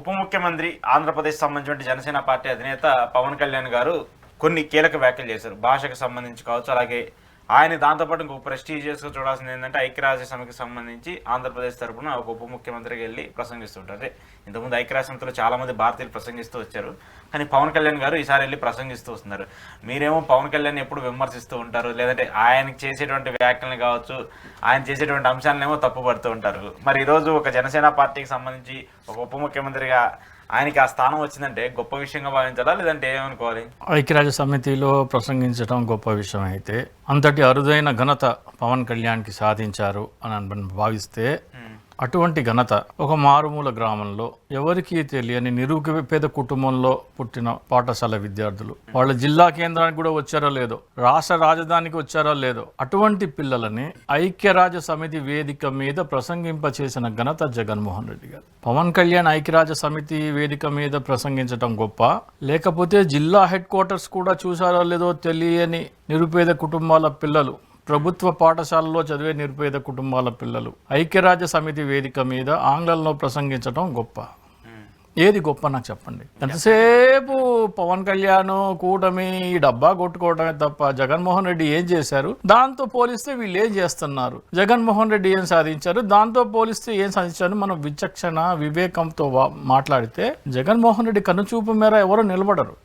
ఉప ముఖ్యమంత్రి ఆంధ్రప్రదేశ్ సంబంధించిన జనసేన పార్టీ అధినేత పవన్ కళ్యాణ్ గారు కొన్ని కీలక వ్యాఖ్యలు చేశారు. భాషకు సంబంధించి కావచ్చు, అలాగే ఆయన దాంతోపాటు ఇంకొక ప్రెస్టీజియస్గా చూడాల్సింది ఏంటంటే ఐక్యరాజ్య సమితికి సంబంధించి ఆంధ్రప్రదేశ్ తరఫున ఒక ఉప ముఖ్యమంత్రికి వెళ్ళి ప్రసంగిస్తుంటారు. ఇంతకుముందు ఐక్యరాజ్య సమితిలో చాలామంది భారతీయులు ప్రసంగిస్తూ వచ్చారు, కానీ పవన్ కళ్యాణ్ గారు ఈసారి వెళ్ళి ప్రసంగిస్తూ వస్తున్నారు. మీరేమో పవన్ కళ్యాణ్ ఎప్పుడు విమర్శిస్తూ ఉంటారు, లేదంటే ఆయనకి చేసేటువంటి వ్యాఖ్యలను కావచ్చు, ఆయన చేసేటువంటి అంశాలనేమో తప్పుపడుతూ ఉంటారు. మరి ఈరోజు ఒక జనసేన పార్టీకి సంబంధించి ఒక ఉప ముఖ్యమంత్రిగా ఆయనకి ఆ స్థానం వచ్చిందంటే గొప్ప విషయంగా భావించాలా, లేదంటే ఏమనుకోవాలి? ఐక్యరాజ్య సమితిలో ప్రసంగించడం గొప్ప విషయం అయితే, అంతటి అరుదైన ఘనత పవన్ కళ్యాణ్కి సాధించారు అని భావిస్తే, అటువంటి ఘనత ఒక మారుమూల గ్రామంలో ఎవరికీ తెలియని నిరుపేద కుటుంబంలో పుట్టిన పాఠశాల విద్యార్థులు, వాళ్ళ జిల్లా కేంద్రానికి కూడా వచ్చారో లేదో, రాష్ట్ర రాజధానికి వచ్చారో లేదో, అటువంటి పిల్లలని ఐక్యరాజ్య సమితి వేదిక మీద ప్రసంగింపచేసిన ఘనత జగన్మోహన్ రెడ్డి గారు. పవన్ కళ్యాణ్ ఐక్యరాజ్య సమితి వేదిక మీద ప్రసంగించడం గొప్ప, లేకపోతే జిల్లా హెడ్ క్వార్టర్స్ కూడా చూసారో లేదో తెలియని నిరుపేద కుటుంబాల పిల్లలు, ప్రభుత్వ పాఠశాలలో చదివే నిరుపేద కుటుంబాల పిల్లలు ఐక్యరాజ్య సమితి వేదిక మీద ఆంగ్లంలో ప్రసంగించడం గొప్ప. ఏది గొప్ప నాకు చెప్పండి. ఎంతసేపు పవన్ కళ్యాణ్ కూటమి ఈ డబ్బా కొట్టుకోవడమే తప్ప జగన్మోహన్ రెడ్డి ఏం చేశారు, దాంతో పోలిస్తే వీళ్ళు ఏం చేస్తున్నారు, జగన్మోహన్ రెడ్డి ఏం సాధించారు, దాంతో పోలిస్తే ఏం సాధించారు, మనం విచక్షణ వివేకంతో మాట్లాడితే జగన్మోహన్ రెడ్డి కనుచూపు మేర ఎవరు నిలబడరు.